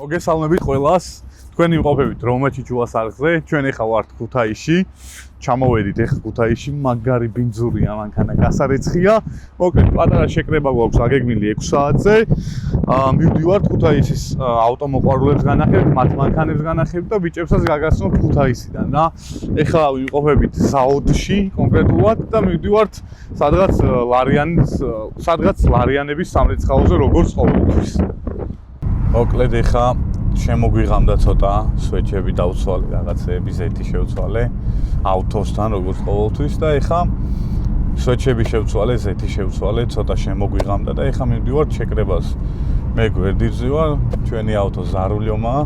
მოგესალმებით ყველას. თქვენი მყოფებით რომაჩი ჯუას არხზე. ჩვენ ახლა ვართ ქუთაისში. ჩამოვედით ახლა ქუთაისში, მაგარი ბინძურია, მანქანა გასარეცხია. მოკლედ, პატარა შეკრება გვაქვს აგეგმილი 6 საათზე. მივდივართ ქუთაისის ავტომოყვარულებს განახებთ, მათ მანქანებს განახებთ და ბიჭებსაც გაგაცნობთ ქუთაისიდან რა. ახლა ვიმყოფებით ზაოდში კონკრეტულად და მივდივართ სადღაც ლარიანების სამრეცხაოზე როგორც ყოველთვის. მოკლედ ახლა შემოგვიღამდა ცოტა სვეჩები დავცვალე, რაღაცეები ზეთი შევცვალე ავტოსთან როგორც ყოველთვის და ახლა სვეჩები შევცვალე, ზეთი შევცვალე, ცოტა შემოგვიღამდა და ახლა მივდივართ შეკრებას. მე გვერდიზე ვარ, ჩვენი ავტო ზარულიომა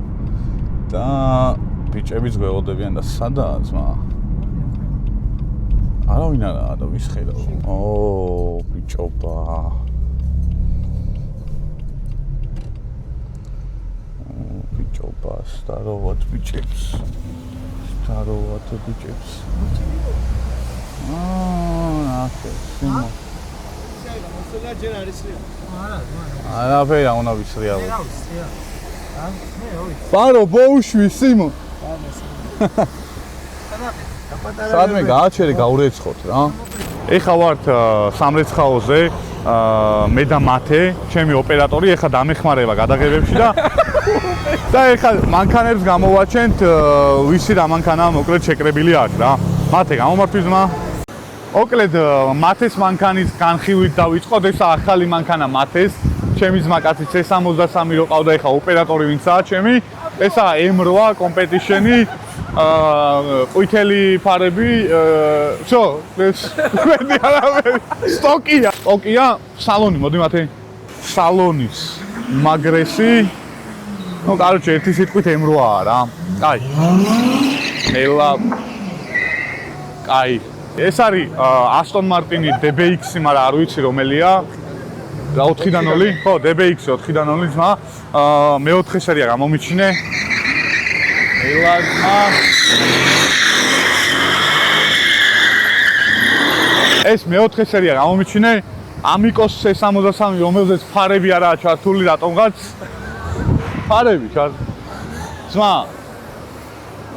და ბიჭებიც გვეღოდებიან და სადაა ძმა? არავინ არაა და ვისხედავ. ბიჭობა. Здорово, бичепс. Здорово, бичепс. Симо. Არა, უნდა ვისრიალო. პარო, ბოუშვი, სიმო. სადმე გააჩერე, გაურეცხოთ რა. ეხა ვართ სამრეცხაოზე, მე და მათე, ჩემი ოპერატორი, ეხა დამეხმარება გადაღებებში და ეხა მანქანებს გამოვაჩენთ, ვისი რა მანქანა მოკლედ შეკრებილი აქვს რა. მათე, გამომართვის ძმა. მოკლედ მათეს მანქანის განხილვით დავიწყოთ, ესა ახალი მანქანა მათეს. ჩემი ძმა კაცი C63 რო ყავდა, ეხა ოპერატორი ვინცაა ჩემი. ესა M8 კომპეტიშენი, ყვითელი ფარები, всё, მეტი არავე. სტოკია, სალონი, მოდი მათე. სალონის მაგრესი. Ну, короче, ერთი სიტყვით M8-ა რა. კაი. ელა. კაი. ეს არის Aston Martin DBX-ი, მაგრამ არ ვიცი რომელია. რა 4-0? ხო, DBX 4-0 ძმა. მე-4 სერია გამომიჩინე. ელა ძმა. ეს მე-4 სერია გამომიჩინე. Amicos C63, რომელზეც ფარები არაა ჩართული რატომღაც. ფარები ჩარ. ძმა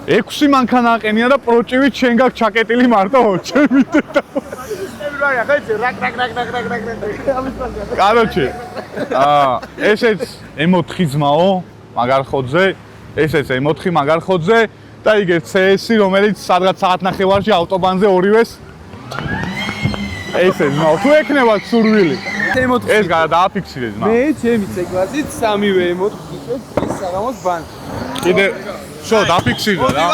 6 მანქანა აყენია და პროჭივით შენ გაქვს ჩაკეტილი მარტო ჩემი და. Короче, ესეც M4 ძმაო, მაგარ ხოძზე, ესეც M4 მაგარ ხოძზე და იგივე CS-ი, რომელიც სადღაც საათნახევარში ავტობანზე ორივეს ესეც ძმაო, თუ ეკნევათ სურვილი. ეს გადააფიქსირე ძმა. მე ჩემი C-კლასით სამივე M4 ის საღამოს ბანკი. კიდე შო დაფიქსირე რა.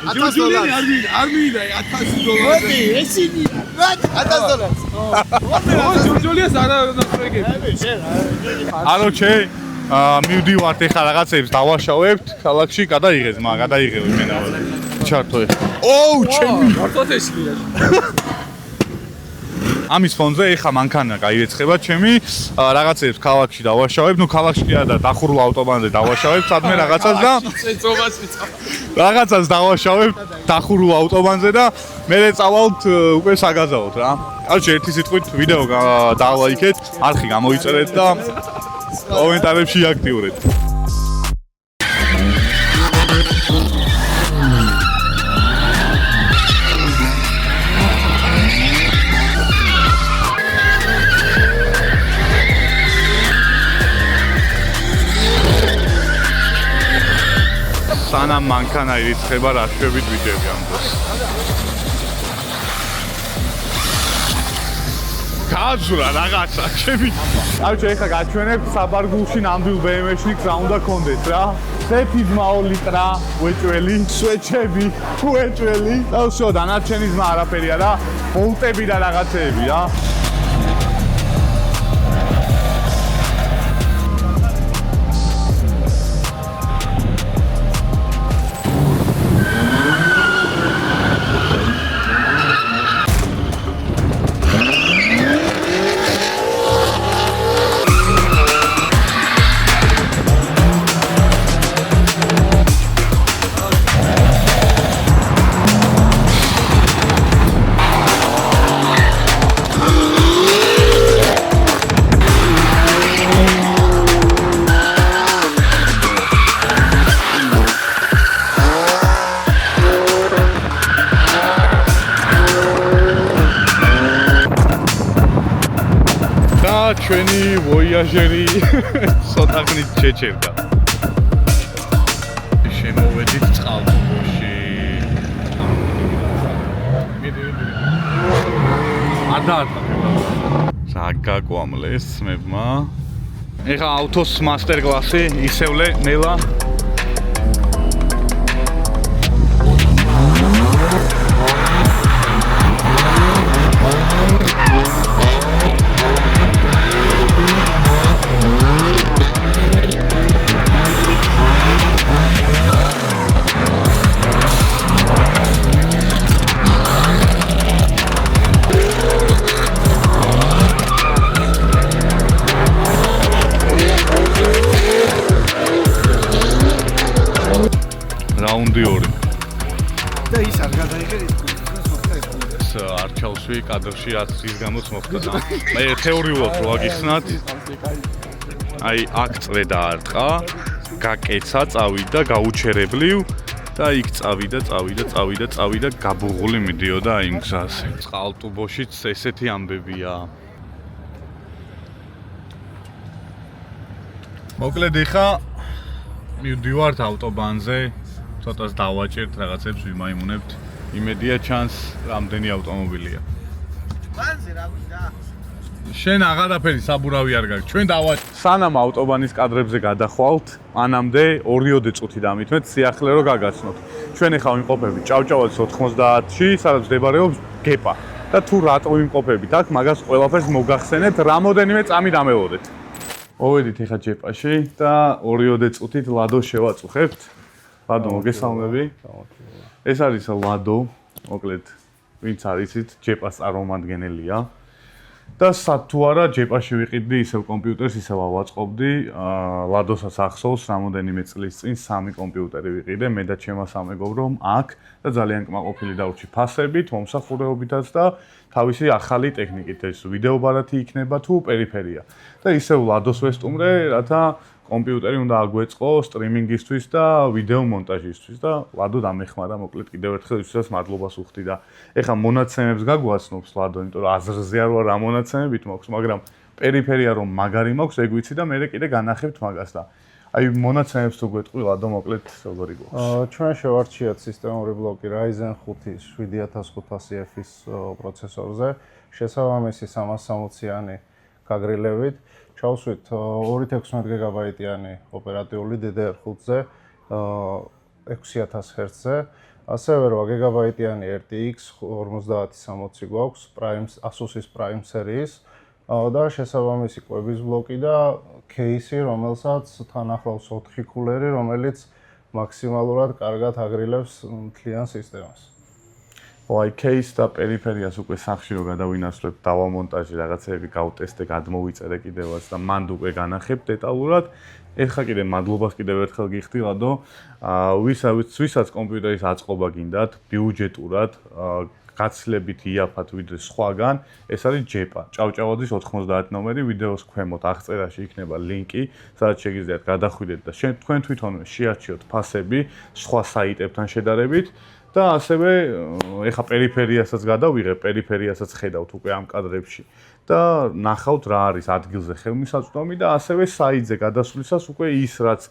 $1000 არ მივიდა $1000. მოდი, ესინი. $1000. ჯორჯოლიას არა ნახრეგები. Короче, მივდივართ ეხლა რაღაცებს დავაშავებთ, ქალაქში გადაიღე ძმა, გადაიღე იმენა. ჩართო ეხლა. ჩემი. მარტოთ ესია. ამის ფონზე ეხა მანქანა გაიეცხება ჩემი, რაღაცებს ქალაქში დავაშავებ, ნუ ქალაქში კი არა და დახურულ ავტობანზე დავაშავებ, სადმე რაღაცას და რაღაცას დავაშავებ დახურულ ავტობანზე და მე წავალთ უკვე საგაზაოდ რა. Короче, ერთი სიტყვით ვიდეო დალაიქეთ, არხი გამოიწერეთ და კომენტარებში აქტიურეთ. სანამ მანქანა ირიცხება, რა შვებით ვიდები ამ დროს. გააძვრა რაღაცა, ჩემი. Короче, ეხლა გაჩვენებთ საბარგულში ნამდვილ BMW-შნიკს რა უნდა კონდეთ რა. სეთი ძმაო ლიტრა, უეჭველი, სვეჩები, უეჭველი. და всё, დანარჩენი ძმა არაფერი არა, ბოლტები და რაღაცეები რა. ჩვენი ვოიაჟერი ცოტა ხნით შეჩერდა. შემოვედით წყალტუბოში. გაგაკვამლეს მებმა. ეხა ავთოს მასტერ კლასი ისევლე ნელა. რაუნდი 2. და ის არ გადაიღეს არ ჩავსვი კადრში რაც ის გამოც მოხდა. მე თეორიულად რო აგიხსნათ. აი აქ წრე დაარტყა, გაკეცა, წავიდა, გაუჩერებლივ და იქ წავიდა, გაბუღული მიდიოდა იმ გზაზე. წყალტუბოშიც ესეთი ამბებია. მოკლედ ეხა მივდივართ ავტობანზე. ცოტას დავაჭერთ რაღაცებს ვიმაიმუნებთ. იმედია ჩანს რამდენი ავტომობილია. ბანზე რა გვინდა? შენ აღარაფერი საბურავი არ გაქვს. ჩვენ დავაჭერთ. სანამ ავტობანის კადრებზე გადახვალთ, მანამდე 2 წუთი დამითმეთ სიახლე რო გაგაცნოთ. ჩვენ ახლა ვიმყოფებით ჭავჭავაძის 90-ში, სადაც მდებარეობს გეპა. და თუ რატო ვიმყოფებით აქ, მაგას ყველაფერს მოგახსენებთ, რამოდენიმე წამი დამელოდეთ. მოვედით ახლა ჯეპაში და 2 წუთით ლადოს შევაწუხებთ. ლადო მოგესალმები. ეს არის ლადო, მოკლედ, ვინც არიცით, ჯეპას წარმომადგენელია. და თუ არა ჯეპაში ვიყიდი ისევ კომპიუტერს, ისევ ავაწყობდი. ლადოსაც ახსოვს, რამოდენიმე წლის წინ 3 კომპიუტერი ვიყიდე, მე და ჩემმა სამეგობრომ აქ და ძალიან კმაყოფილი დავრჩი ფასებით, მომსახურეობითაც და თავისი ახალი ტექნიკით, ეს ვიდეო ბარათი იქნება თუ პერიფერია. და ისევ ლადოს ვესტუმრე, რათა კომპიუტერი უნდა აგვეწყო სტრიმინგისთვის და ვიდეო მონტაჟისთვის და ლადო დამეხმარა, მოკლედ კიდევ ერთხელ ისუსაც მადლობას უხდი და ეხა მონაცემებს გაგვაცნობს ლადო, იმიტომ რომ აზრზე არ ვარ რა მონაცემებით მაქვს, მაგრამ პერიფერია რომ მაგარი მაქვს, ეგ ვიცი და მე კიდე განახებთ მაგას და აი მონაცემებს თუ გვეტყვი ლადო, მოკლედ როგორი გვაქვს? ჩვენ შევარჩიეთ სისტემური ბლოკი Ryzen 5 7500F-ის პროცესორზე, შესაბამისი 360-იანი გაგრილებით. ჩავსვით 216 გიგაბაიტიანი ოპერატიული DDR5-ზე 6000 Hz-ზე, ასევე 8 გიგაბაიტიანი RTX 5060 გვაქვს Asus-ის Prime სერიის და შესაბამისი კვების ბლოკი და кейსი, რომელსაც თან ახლავს 4 კულერი, რომელიც მაქსიმალურად კარგად აგრილებს მთლიან სისტემას. აი кейს და პერიფერიას უკვე სახში რო გადავინაცვლებ, დავამონტაჟე, რაღაცეები გავტესტე, გადმოვიწერე კიდევაც და მანდ უკვე განახებ დეტალურად. ეხლა კიდე მადლობას კიდევ ერთხელ გიხდი ლადო. ვისაც კომპიუტერის აწყობა გინდათ, ბიუჯეტურად, გაცილებით იაფად ვიდრე სხვაგან, ეს არის ჯეპა. ჭავჭავაძის 90 ნომერი, ვიდეოს ქვემოთ აღწერაში იქნება ლინკი, სადაც შეგიძლიათ გადახვიდეთ და თქვენ თვითონ შეარჩიოთ ფასები სხვა საიტებთან შედარებით. და ასევე ეხა პერიფერიასაც გადავიღებ, პერიფერიასაც ხედავთ უკვე ამ კადრებში და ნახავთ რა არის ადგილზე ხელმისაწვდომი და ასევე საიტზე გადასვლისას უკვე ის რაც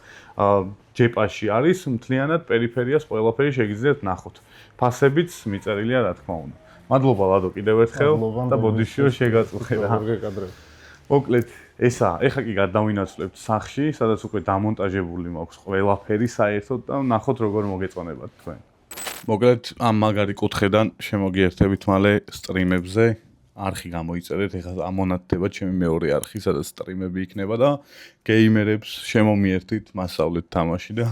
ჯეპაში არის, მთლიანად პერიფერიას ყველაფერი შეგიძლიათ ნახოთ. ფასებიც მიწერილია რა თქმა უნდა. მადლობა ლადო კიდევ ერთხელ და ბოდიშიო შეგაწუხე რა. მოკლედ ესა, ეხა კი გადავინაცვლებთ სახში, სადაც უკვე დამონტაჟებული მაქვს ყველაფერი საერთოდ და ნახოთ როგორ მოგეწონებათ თქვენ. მოკლედ ამ მაგარი კუთხედან შემოგიერთებით მალე სტრიმებზე არხი გამოიწერეთ, ეხლა ამონათდება ჩემი მეორე არხი, სადაც სტრიმები იქნება და გეიმერებს შემომიერთით, მასწავლეთ თამაში და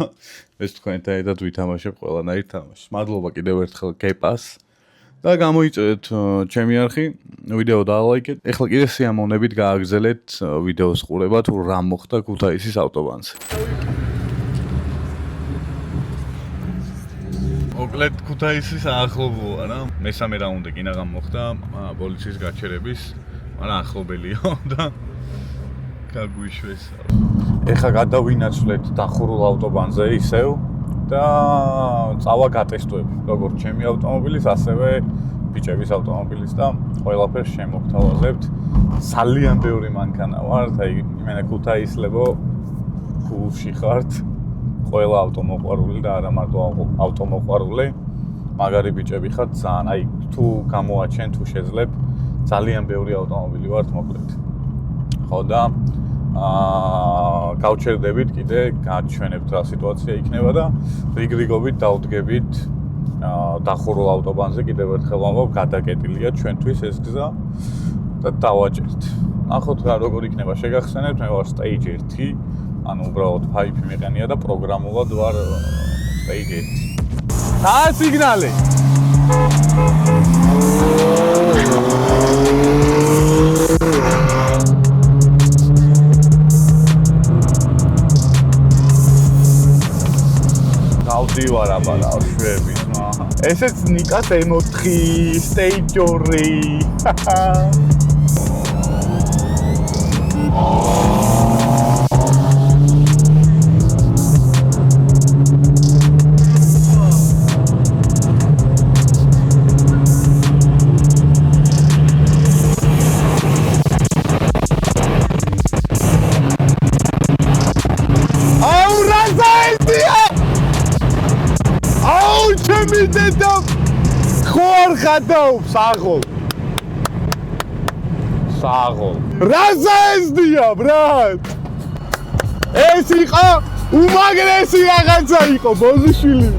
ეს თქვენთან ერთად ვითამაშებ ყველანაირ თამაშს. მადლობა კიდევ ერთხელ გეპას და გამოიწერეთ ჩემი არხი, ვიდეო დაალაიქეთ. ეხლა კიდე სიამოვნებით გააგრძელეთ ვიდეოს ყურება თუ რა მოხდა ქუთაისის ავტობანზე. მოკლედ ქუთაისის ახლობოა რა. მესამე რაუნდი კინაღამ მოხდა პოლიციის გაჩერების, მაგრამ ახლობელიო და გაგვიშვეს. ეხლა გადავინაცვლეთ დახურულ ავტობანზე ისევ და წავა გატესტვები, როგორც ჩემი ავტომობილის, ასევე ბიჭების ავტომობილის და ყველაფერს შემოგთავაზებთ. ძალიან ბევრი მანქანა ვართ, აი იმენა ქუთაისლებო გულში ხართ. ყველა ავტომოყვარული და არა მარტო ავტომოყვარული. მაგარი ბიჭები ხართ ძალიან. აი თუ გამოაჩენ, თუ შეძლებ, ძალიან ბევრი ავტომობილი ვართ მოკლედ. ხო და გავჩერდებით კიდე, გაჩვენებთ რა სიტუაცია იქნება და რიგრიგობით დავდგებით დახურულ ავტობანზე კიდევ ერთხელ ვამბობ, გადაკეტილია ჩვენთვის ეს გზა და დავაჭერთ. ნახოთ რა როგორ იქნება შეგახსენებთ, მე ვარ stage 1, ანუ უბრალოდ ფაიფი მეყენია და პროგრამულად ვარ stage 1. და სიგნალი. დავდივარ აბა რა შვები. ესეც ნიკას M4 stage 2. ხადავ საღოლ რაზა ესდია ბრატ ეს იყო უმაგრესი რაღაცა იყო ბოზიშვილი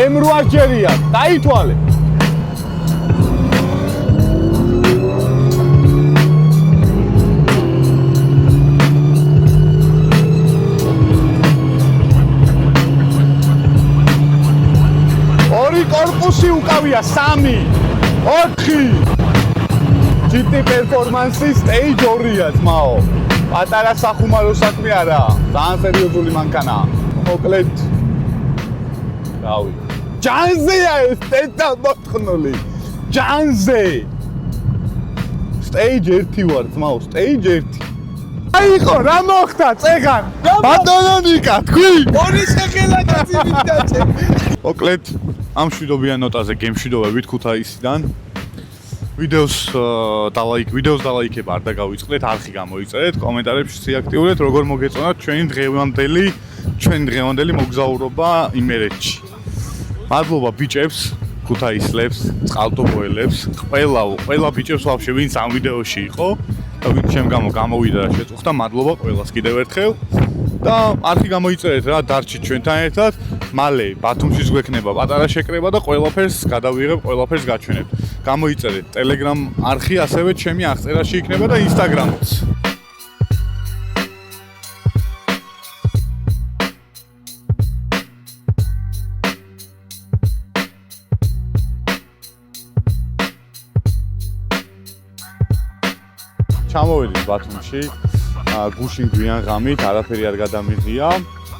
M8 ჯერია დაითვალე კორპუსი უკავია 3, 4 GT performance-ის stage 2-ია ძმაო. პატარა სახუმარო საქმე არა, ძალიან სერიოზული მანქანაა. მოკლედ რავი. ჯანზეა ეს ტეტა მოთხნული. ჯანზე. stage 1 ვარ ძმაო, stage 1. აიყო რა მოხდა წეგან? ბატონო ნიკა, თქვი? ორი შეხელა კაცივით დაჭე. მოკლედ ამ მშვიდობიან ნოტაზე გემშვიდობებით ქუთაისიდან. ვიდეოს დალაიქება არ დაგავიწყდეთ, არხი გამოიწერეთ, კომენტარებში შეაქტიურეთ, როგორ მოგეწონათ ჩვენი დღევანდელი მოგზაურობა იმერეთში. მადლობა ბიჭებს, ქუთაისლებს, წყალტუბოელებს, ყველა ბიჭებს ვაფშე ვინც ამ ვიდეოში იყო და ვინც ჩემ გამოვიდა და შეწუხდა, მადლობა ყველას კიდევ ერთხელ. და არხი გამოიწერეთ რა დარჩით ჩვენთან ერთად. მალე ბათუმშიც გვექნება პატარა შეკრება და ყველაფერს გადავიღებ, ყველაფერს გაჩვენებთ. გამოიწერეთ Telegram არხი, ასევე ჩემი აღწერაში იქნება და Instagram-იც. ჩამოვედით ბათუმში, გუშინ გვიან ღამით, არაფერი არ გადამიღია.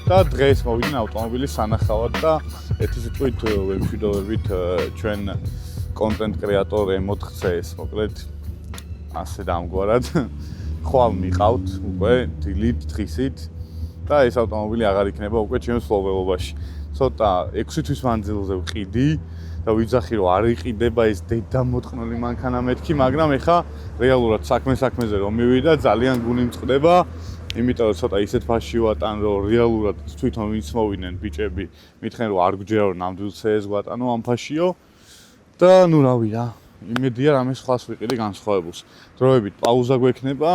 და დღეს მოვიდნენ ავტომობილის სანახავად და ერთი სიტყვით ვემშვიდობებით ჩვენ კონტენტ კრეატორ M4CS მოკლედ ასე დამგვარად ხვალ მიყავთ უკვე დილით დღისით და ეს ავტომობილი აღარ იქნება უკვე ჩემს მფლობელობაში. ცოტა 6 თვის მანძილზე ვყიდი და ვიძახი რომ არ იყიდება ეს დედამოწყნული მანქანა მეთქი, მაგრამ ეხა რეალურად საქმეზე რომ მივიდა ძალიან გუნი მწყდება. იმიტომ რომ ცოტა ისეთ ფასში ვატან რომ რეალურად თვითონ ვინც მოვიდნენ ბიჭები მითხენ რომ არ გვჯერა რომ ნამდვილ CS ვატანო ამ ფაშიო და ნუ რავი რა იმედია რამე სხვას ვიყიდი განსხვავებულს. დროებით პაუზა გვექნება,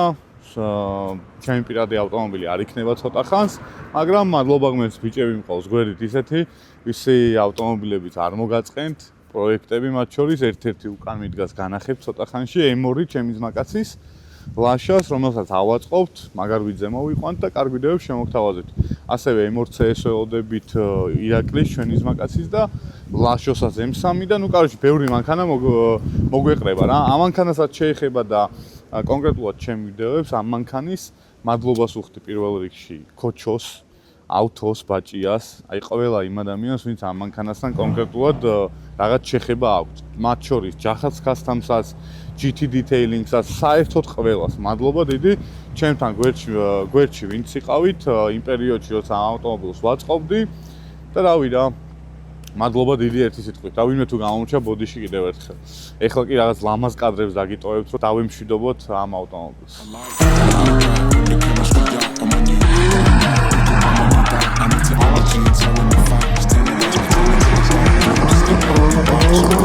ჩემი პირადი ავტომობილი არ იქნება ცოტა ხანს, მაგრამ მადლობა გმენს ბიჭები მყავს გვერდით ისეთი, ვისი ავტომობილებიც არ მოგაწყენთ, პროექტები მათ შორის ერთ-ერთი უკან მიდგას განახებთ ცოტა ხანში M2 ჩემი ძმაკაცის ლაშას, რომელსაც ავაწყობთ, მაგარვიძე მოვიყვანთ და კარგი ვიდეოებს შემოგთავაზებთ. ასევე M4CS ველოდებით ირაკლის ჩვენი ძმაკაცის და ლაშოსაც M3 და ნუ კაროჩი ბევრი მანქანა მოგვეყრება რა. ამ მანქანასაც შეეხება და კონკრეტულად ჩემი ვიდეოებს ამ მანქანის მადლობას ვუხდი პირველ რიგში ქოჩოს, ავთოს, ბაჭიას, აი ყველა იმ ადამიანს, ვინც ამ მანქანასთან კონკრეტულად რაღაც შეხება აქვს. მათ შორის ჯახაც custom-საც, GT detailing-საც, საერთოდ ყველას მადლობა დიდი. ჩემთან გვერდში ვინც იყავით იმ პერიოდში, როცა ამ ავტომობილს ვაწყობდი და რავი რა, მადლობა დიდი ერთი სიტყვით. და ვინმე თუ გამომრჩა ბოდიში კიდევ ერთხელ. ეხლა კი რაღაც ლამაზ კადრებს დაგიტოვებთ, რომ დავიმშვიდობოთ ამ ავტომობილს. I'm